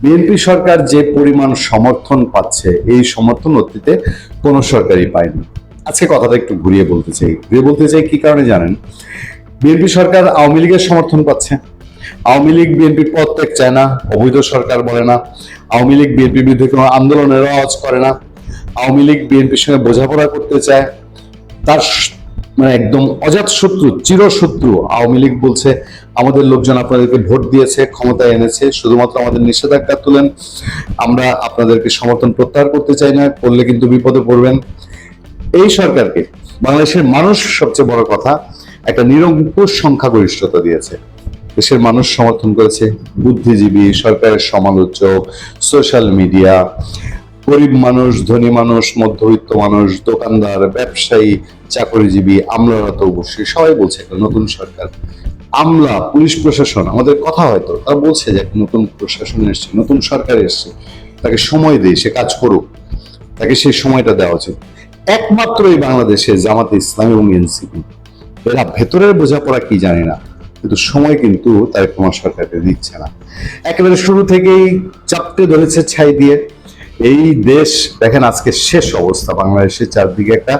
BNP সরকার যে পরিমাণ সমর্থন পাচ্ছে, এই সমর্থন অতীতে কোনো সরকারই পায়নি। আজকে কথাটা একটু ঘুরিয়ে বলতে চাই কি কারণে জানেন? বিএনপি সরকার আওয়ামী লীগের সমর্থন পাচ্ছে। আওয়ামী লীগ বিএনপির পদ ত্যাগ চায় না, অবৈধ সরকার বলে না। আওয়ামী লীগ বিএনপির বিরুদ্ধে কোনো আন্দোলনের আওয়াজ করে না। আওয়ামী লীগ বিএনপির সঙ্গে বোঝাপড়া করতে চায়। তার মানে একদম অজাত শত্রু, চিরশত্রু আওয়ামী লীগ বলছে আমাদের লোকজন আপনাদেরকে ভোট দিয়েছে, ক্ষমতায় এনেছে, শুধুমাত্র আমাদের নিষেধাজ্ঞা তুলেন, আমরা আপনাদেরকে সমর্থন প্রত্যাহার করতে চাই না, করলে কিন্তু বিপদে পড়বেন। এই সরকারকে বাংলাদেশের মানুষ, সবচেয়ে বড় কথা, একটা নিরঙ্কুশ সংখ্যাগরিষ্ঠতা দিয়েছে। দেশের মানুষ সমর্থন করেছে, বুদ্ধিজীবী, সরকারের সমালোচক, সোশ্যাল মিডিয়া, গরিব মানুষ, ধনী মানুষ, মধ্যবিত্ত মানুষ, দোকানদার, ব্যবসায়ী, চাকরিজীবী, আমলারা তো অবশ্যই সবাই বলছে একটা নতুন সরকার। আমলা, পুলিশ প্রশাসন, আমাদের কথা হয়তো তারা বলছে যে একটা নতুন প্রশাসন এসছে, নতুন সরকার এসছে, তাকে সময় দেয়, সে কাজ করুক, তাকে সেই সময়টা দেওয়া উচিত। একমাত্র এই বাংলাদেশে জামাতে ইসলাম এবং এনসিপি, এরা ভেতরের বোঝাপড়া কি জানি না, কিন্তু সময় কিন্তু তারেক রহমান সরকারকে দিচ্ছে না। একেবারে শুরু থেকেই চাপতে ধরেছে ছাই দিয়ে। এই দেশ দেখেন আজকে শেষ অবস্থা, বাংলাদেশের চারদিকে একটা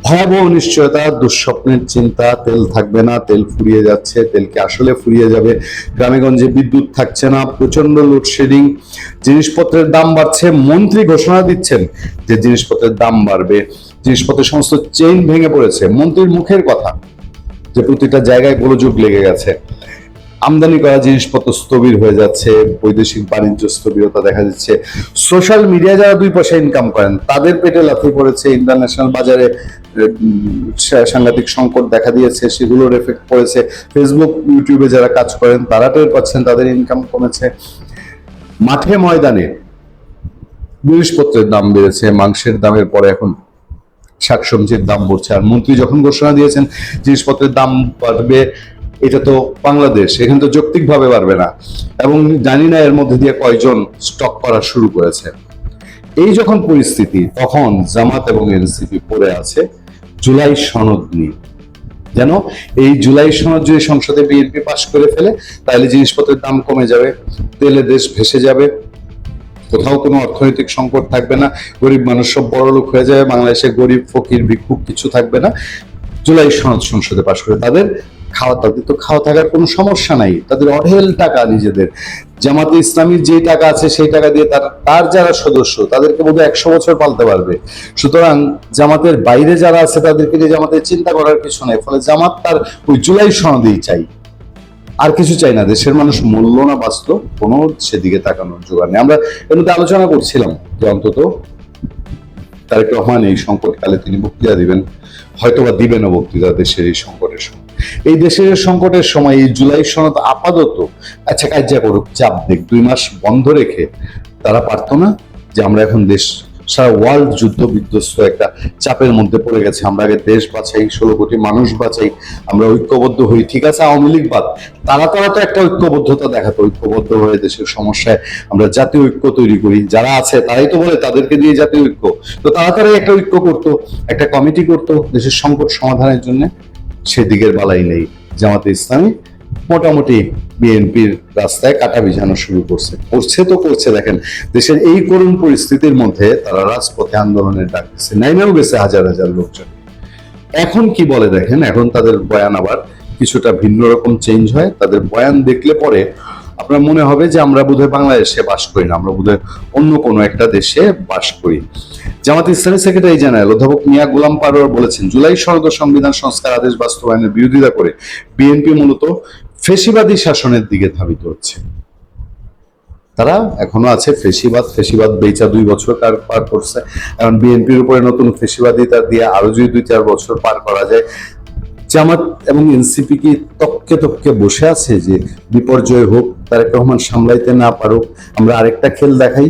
ভয়াবহ অনিশ্চয়তা, দুঃস্বপ্নের চিন্তা, তেল থাকবে না, তেল ফুরিয়ে যাচ্ছে, তেলকে আসলে ফুরিয়ে যাবে, গ্রামেগঞ্জে বিদ্যুৎ থাকছে না, প্রচন্ড লোডশেডিং, জিনিসপত্রের দাম বাড়ছে, মন্ত্রী ঘোষণা দিচ্ছেন যে জিনিসপত্রের দাম বাড়বে, জিনিসপত্রের সমস্ত চেইন ভেঙে পড়েছে, মন্ত্রীর মুখের কথা, যে প্রতিটা জায়গায় গোলযোগ লেগে গেছে, আমদানি করা জিনিসপত্র স্থবির হয়ে যাচ্ছে, বৈদেশিক বাণিজ্য স্থবিরতা দেখা যাচ্ছে। সোশ্যাল মিডিয়া যারা 2 পয়সা ইনকাম করেন তাদের পেটে লাথি পড়েছে, ইন্টারন্যাশনাল বাজারে সাংঘাতিক সংকট দেখা দিয়েছে, সেগুলোর এফেক্ট পড়েছে। ফেসবুক, ইউটিউবে যারা কাজ করেন তারা টের পাচ্ছেন, তাদের ইনকাম কমেছে। মাঠে ময়দানে জিনিসপত্রের দাম বেড়েছে, মাংসের দামের পরে এখন শাকসবজির দাম বাড়ছে। আর মন্ত্রী যখন ঘোষণা দিয়েছেন জিনিসপত্রের দাম বাড়বে, এটা তো বাংলাদেশ, এখানে তো যৌক্তিকভাবে বাড়বে না, এবং জানি না এর মধ্যে দিয়ে কয়জন স্টক করা শুরু করেছে। এই যখন পরিস্থিতি, তখন জামাত এবং এনসিপি পড়ে আছে জুলাই সনদ নিয়ে। যেন এই জুলাই সনদ যদি সংসদে বিএনপি পাশ করে ফেলে, তাহলে জিনিসপত্রের দাম কমে যাবে, তেলে দেশ ভেসে যাবে, কোথাও কোনো অর্থনৈতিক সংকট থাকবে না, গরিব মানুষ সব বড়লোক হয়ে যাবে, বাংলাদেশে গরিব ফকির ভিক্ষুক কিছু থাকবে না। জুলাই সনদ সংসদে পাশ করে তাদের খাওয়া থাকার কোনো সমস্যা নাই, তাদের অঢেল টাকা নিজেদের। জামাতে ইসলামীর যে টাকা আছে সেই টাকা দিয়ে তার যারা সদস্য তাদেরকে বোধহয় 100 বছর পালতে পারবে। সুতরাং জামাতের বাইরে যারা আছে তাদেরকে নিয়ে জামাতের চিন্তা করার কিছু নেই। ফলে জামাত তার ওই জুলাই সনদেই চাই, আর কিছু চাই না। দেশের মানুষ মূল্য না বাঁচলো, কোনো সেদিকে তাকানোর জোগাড় নেই। আমরা এর মধ্যে আলোচনা করছিলাম যে অন্তত তারেক রহমান এই সংকটকালে তিনি বক্তৃতা দিবেন, হয়তোবা দিবেনও বক্তৃতা দেশের এই সংকটের সময়। এই দেশের সংকটের সময় এই জুলাই সনদ আপাতত আচ্ছা কার্যা করুক, চাপ দেখ, 2 মাস বন্ধ রেখে তারা পারতো না যে আমরা এখন দেশ, সারা ওয়ার্ল্ড যুদ্ধ বিধ্বস্ত একটা চাপের মধ্যে পড়ে গেছে, আমরা আগে দেশ বাঁচাই, 16 কোটি মানুষ বাঁচাই, আমরা ঐক্যবদ্ধ হই। ঠিক আছে, আওয়ামী লীগ বাদ, তারা তো একটা ঐক্যবদ্ধতা দেখাতো, ঐক্যবদ্ধ হয়ে দেশের সমস্যায় আমরা জাতীয় ঐক্য তৈরি করি। যারা আছে তারাই তো বলে তাদেরকে দিয়ে জাতীয় ঐক্য, তো তাড়াতাড়ি একটা ঐক্য করতো, একটা কমিটি করতো দেশের সংকট সমাধানের জন্য। সেদিকের বালাই নেই। জামাতে ইসলামী মোটামুটি বিএনপির রাস্তায় কাটা বিছানো শুরু করছে। দেখেন দেশের এই করুণ পরিস্থিতির মধ্যে তারা রাজপথে আন্দোলনের ডাক দিচ্ছে, নাইমেও গেছে হাজার হাজার লোকজন। এখন কি বলে দেখেন, এখন তাদের বয়ান আবার কিছুটা ভিন্ন রকম চেঞ্জ হয়। তাদের বয়ান দেখলে পরে আপনার মনে হবে যে আমরা বোধহয় বাংলাদেশে বাস করি না, আমরা বোধহয় অন্য কোনো একটা দেশে বাস করি। জামাত ইসলামী সেক্রেটারি জেনারেল অধ্যাপক মিয়া গোলাম পারোয়ার বলেছেন, জুলাই সনদ ও সংবিধান সংস্কার আদেশ বাস্তবায়নের বিরোধিতা করে বিএনপি মূলত ফেসিবাদী শাসনের দিকে ধাবিত হচ্ছে। তারা এখনো আছে ফেসিবাদ বেচা 2 বছর পার করছে, এখন বিএনপির উপরে নতুন ফেসিবাদিতা দিয়ে আরো যদি 2-4 বছর পার করা যায়। জামাত এবং এনসিপি কি তককে বসে আছে যে বিপর্যয় হোক, তারেক রহমান সামলাইতে না পারুক? আমরা আরেকটা খেল দেখাই,